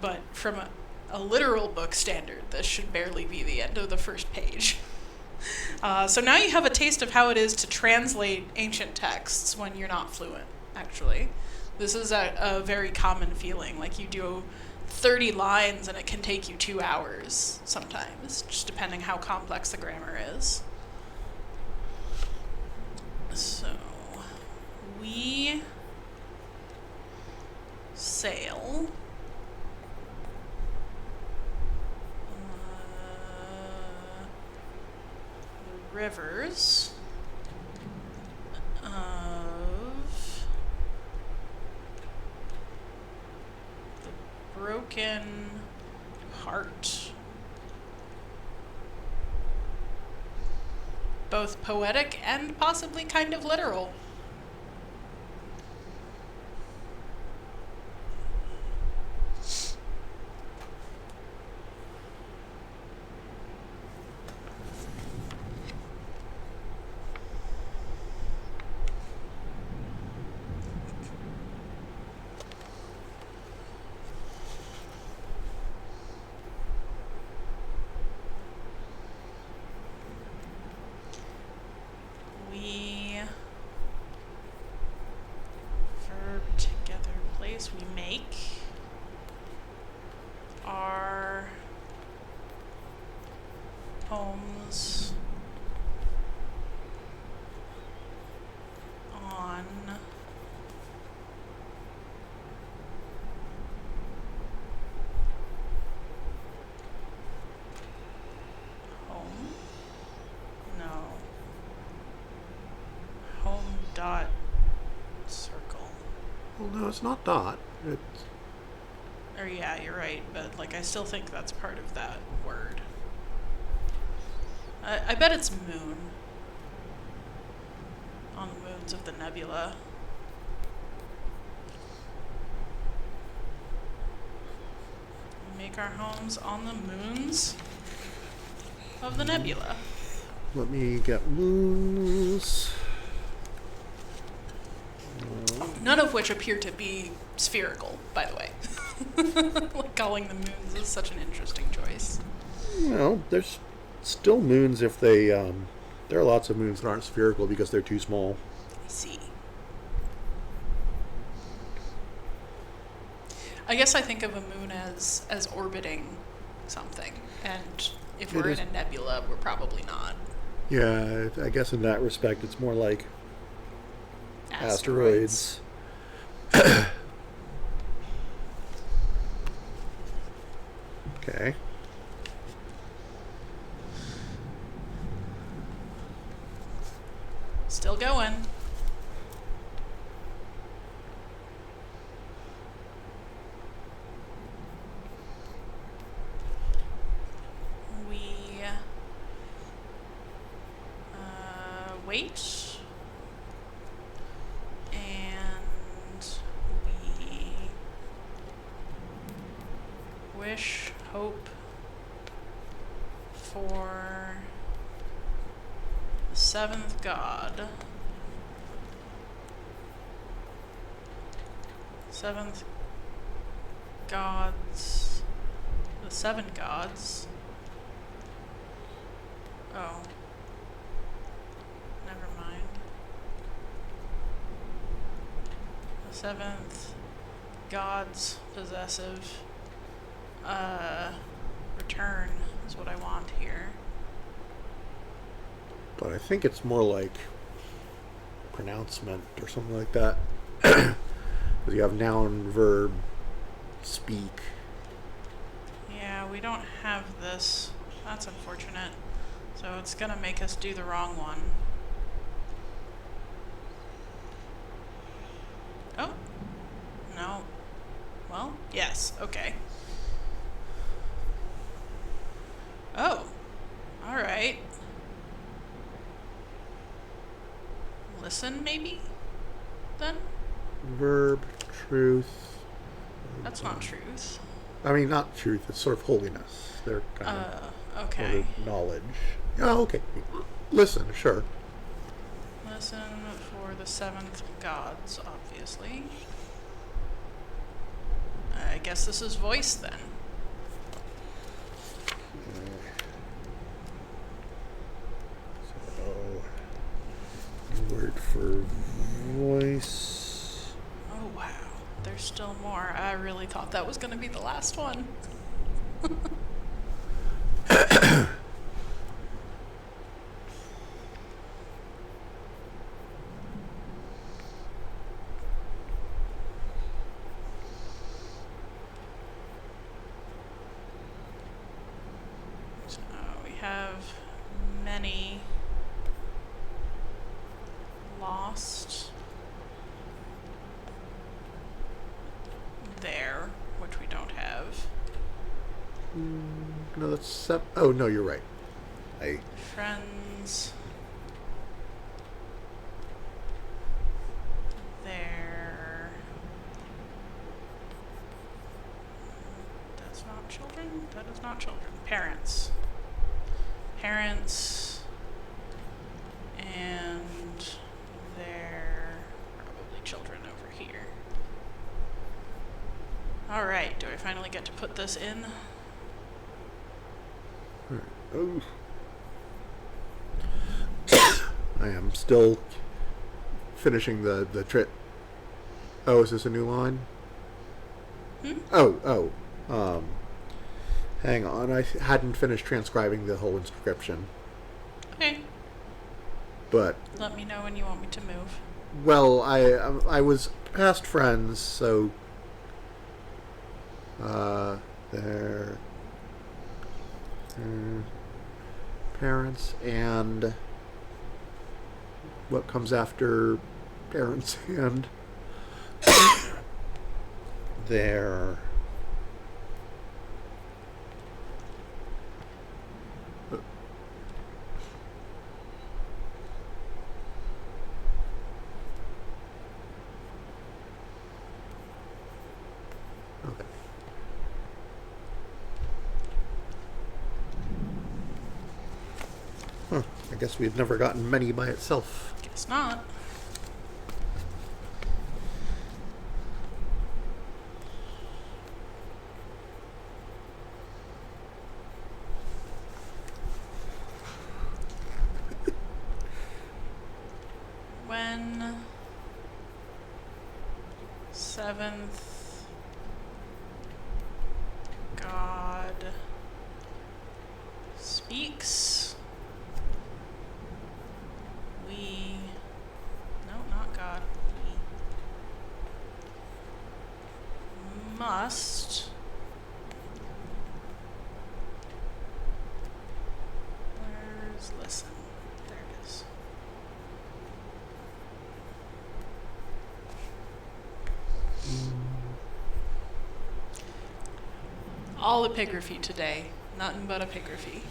But from a literal book standard, this should barely be the end of the first page. So now you have a taste of how it is to translate ancient texts when you're not fluent, actually. This is a very common feeling. Like, you do 30 lines and it can take you 2 hours sometimes, just depending how complex the grammar is. So, we sail. rivers of the broken heart. Both poetic and possibly kind of literal. We make our homes on home? No. Home dot circle. Well, no, it's not dot. It's... Or yeah, you're right, but like I still think that's part of that word. I bet it's moon. On the moons of the nebula. We make our homes on the moons of the nebula. Let me get moons. None of which appear to be spherical, by the way. Like calling them moons is such an interesting choice. Well, there's still moons if they... there are lots of moons that aren't spherical because they're too small. I see. I guess I think of a moon as orbiting something, and if we're in a nebula, we're probably not. Yeah, I guess in that respect, it's more like asteroids. Okay. Still going. We wait, and we wish, hope for the seventh god. Seventh gods. The seven gods. Oh. Never mind. The seventh god's possessive return is what I want here. But I think it's more like pronouncement or something like that. Because you have noun, verb, speak. Yeah, we don't have this. That's unfortunate. So it's gonna make us do the wrong one. Oh. No. Well, yes. Okay. Oh. Alright. Listen, maybe? Then? Verb, truth. That's not truth. I mean, not truth. It's sort of holiness. They're kind of okay. sort of knowledge. Oh, okay. Listen, sure. Listen for the seventh gods, obviously. I guess this is voice then. So, word for voice. Oh wow, there's still more. I really thought that was going to be the last one. So we have many lost there, which we don't have. No, that's oh no, you're right. Friends. There. That's not children. That is not children. Parents. Parents. And they're probably children over here. Alright, do I finally get to put this in? Oh. I am still finishing the trip. Oh, is this a new line? Oh. Hang on. I hadn't finished transcribing the whole inscription. Okay. But let me know when you want me to move. Well, I was past friends, so their parents and what comes after parents and their okay. I guess we've never gotten many by itself. Guess not. When seventh God speaks, not God, we must where's listen? There it is. All epigraphy today. Nothing but epigraphy.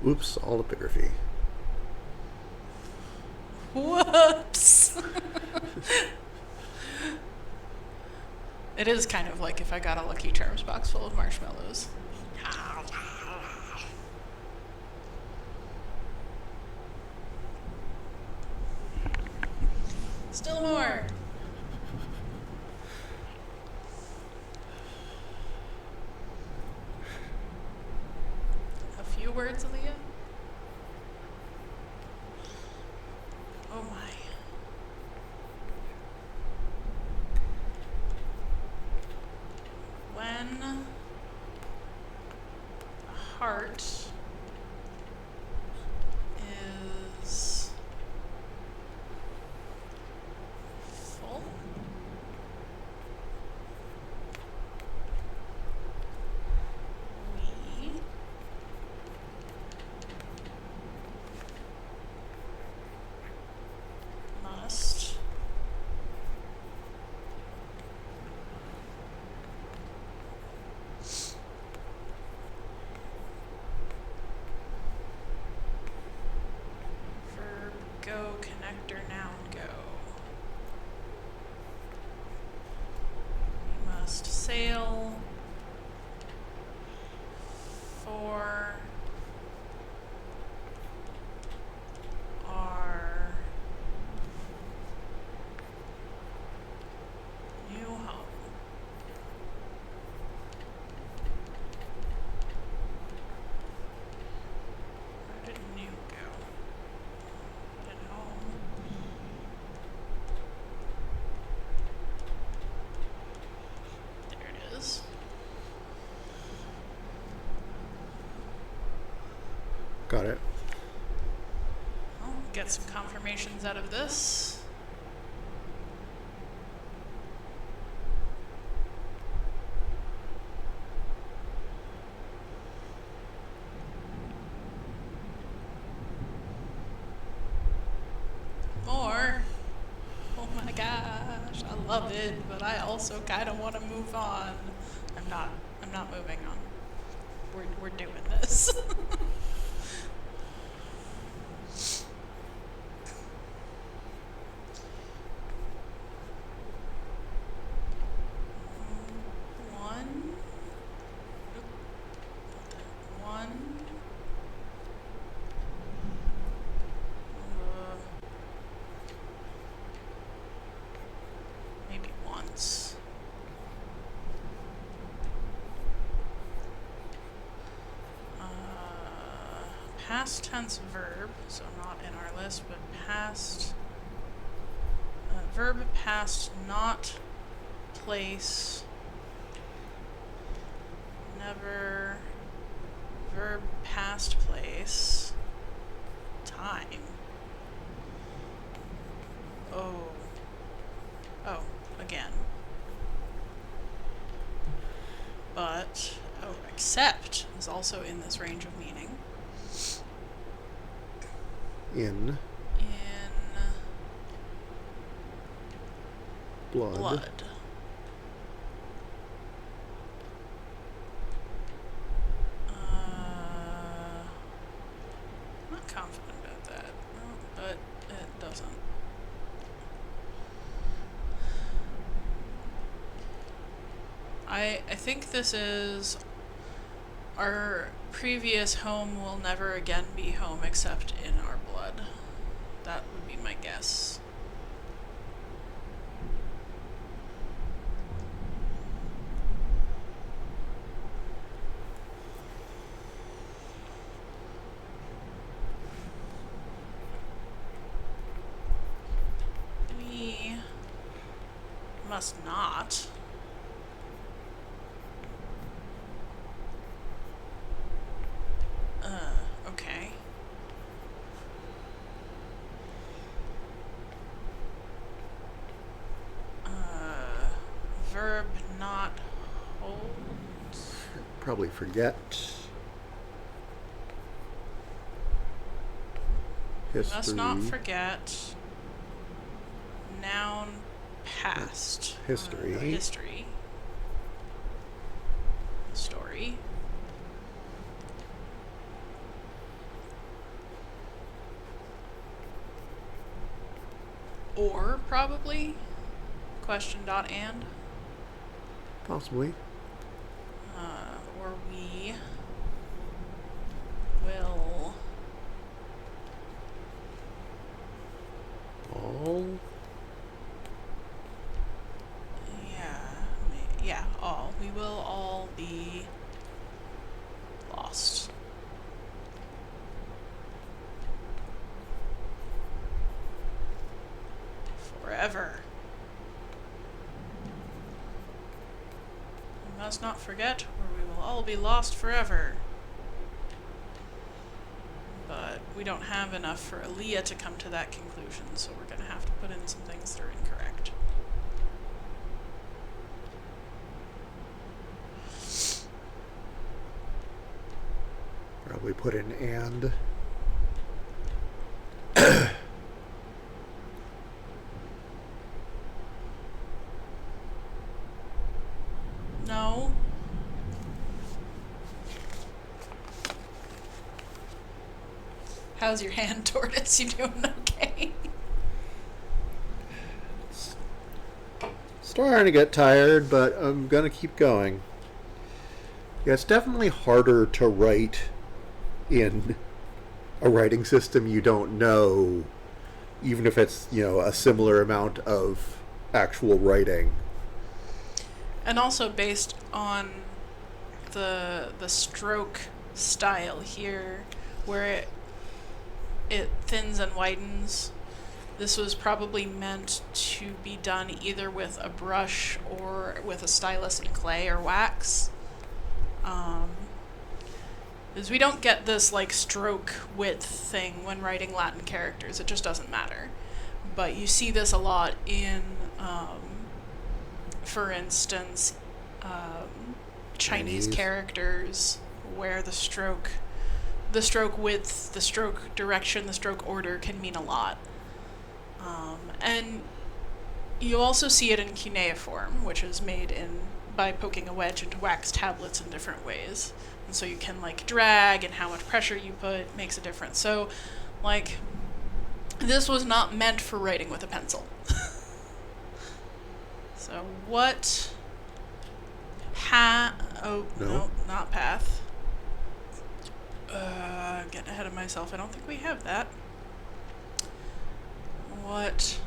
Oops, all epigraphy. Whoops. It is kind of like if I got a Lucky Charms box full of marshmallows. Still more. A few words, Aaliyah? Oh my. When a heart is full, we must verb go, connector, noun go. We must sail for our new home. Where did new go? Where did home? There it is. Got it. Well, get some confirmations out of this. love it, but I also kind of want to move on. I'm not. I'm not moving on. We're doing this. One. One. Maybe once. Past tense verb, so not in our list, but past. Verb past, not place. Never. Verb past place. Time. Oh. Oh, again. But, oh, accept is also in this range of meaning. In blood. Not confident about that, no, but it doesn't. I think this is our previous home will never again be home except in our blood. That would be my guess. We must not. Okay. Verb not hold. Probably forget. History. Must not forget. Noun past. History. History. Story. Or probably question dot and. Possibly. Or we will All. yeah, all. We will all be lost. Forever. We must not forget, or we will all be lost forever. But we don't have enough for Aaliyah to come to that conclusion, so we're going to have to put in some things that are incorrect. Probably put in and. No. How's your hand, Tortoise? You doing okay? Starting to get tired, but I'm gonna keep going. Yeah, it's definitely harder to write in a writing system you don't know, even if it's, a similar amount of actual writing. And also based on the stroke style here, where it thins and widens. This was probably meant to be done either with a brush or with a stylus in clay or wax. Because we don't get this stroke width thing when writing Latin characters. It just doesn't matter. But you see this a lot in, for instance, Chinese characters, where the stroke width, the stroke direction, the stroke order can mean a lot. And You also see it in cuneiform, which is made by poking a wedge into wax tablets in different ways. And so you can like drag, and how much pressure you put makes a difference. So like this was not meant for writing with a pencil. So what no, not path. I'm getting ahead of myself. I don't think we have that. What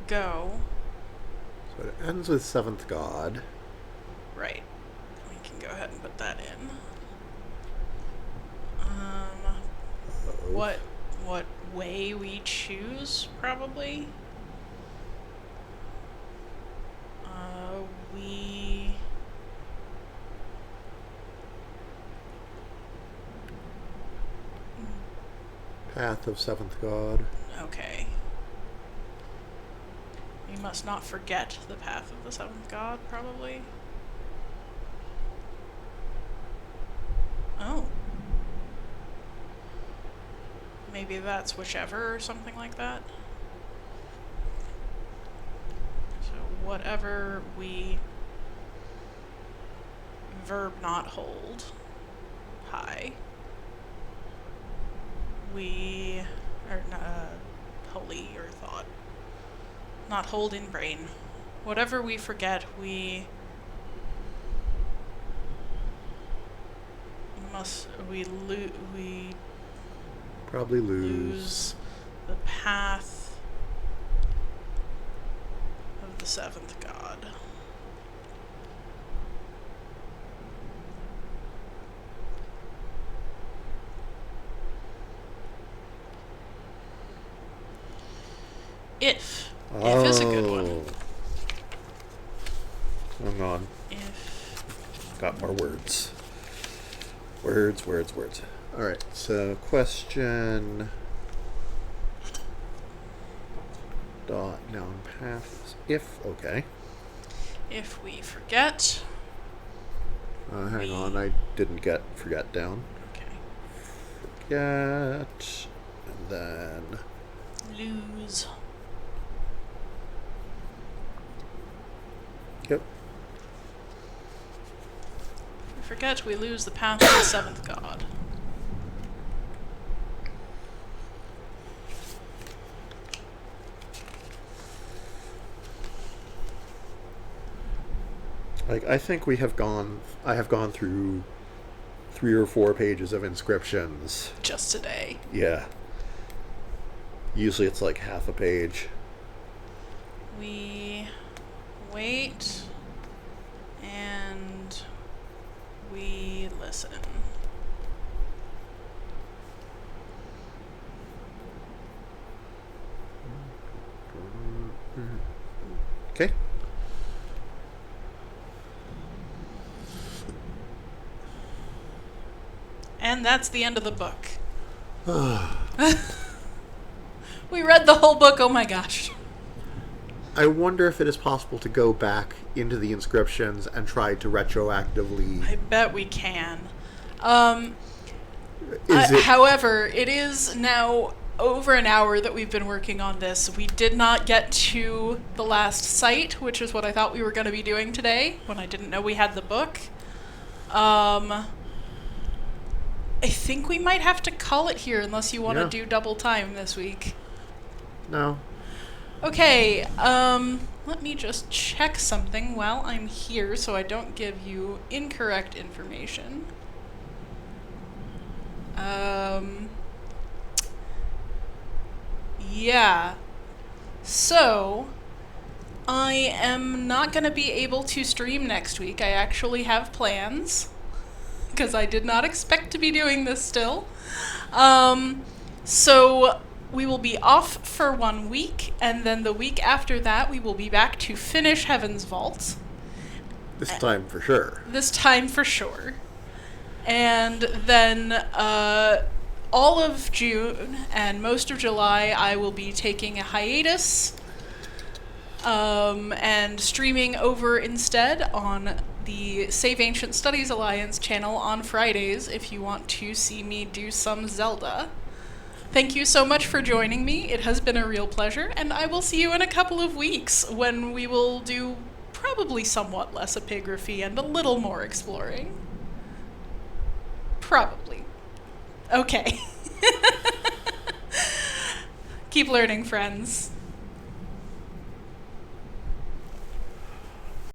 go? So it ends with seventh god. Right. We can go ahead and put that in. What way we choose, probably? We... Path of seventh god. Okay. We must not forget the path of the seventh god, probably. Oh. Maybe that's whichever or something like that. So whatever we verb not hold high, we or holy or thought not hold in brain. Whatever we forget, we probably lose the path of the seventh god. If is a good one. Hang on. If Got more words. Words. Alright, so question dot noun paths. If, okay. If we forget. Hang on, I didn't get forget down. Okay. Forget, and then Lose. Yep. If we forget, we lose the path of the seventh god. Like, I think I have gone through 3 or 4 pages of inscriptions. Just today. Yeah. Usually it's like half a page. We wait and we listen. Okay. And that's the end of the book. We read the whole book, oh my gosh. I wonder if it is possible to go back into the inscriptions and try to retroactively... I bet we can. Is it... However, it is now over an hour that we've been working on this. We did not get to the last site, which is what I thought we were going to be doing today, when I didn't know we had the book. I think we might have to call it here unless you want to do double time this week. No. Okay, let me just check something while I'm here so I don't give you incorrect information. Yeah. So, I am not going to be able to stream next week. I actually have plans, because I did not expect to be doing this still. So we will be off for 1 week, and then the week after that we will be back to finish Heaven's Vault. This time for sure. This time for sure. And then all of June and most of July I will be taking a hiatus and streaming over instead on the Save Ancient Studies Alliance channel on Fridays if you want to see me do some Zelda. Thank you so much for joining me. It has been a real pleasure, and I will see you in a couple of weeks when we will do probably somewhat less epigraphy and a little more exploring. Probably. Okay. Keep learning, friends.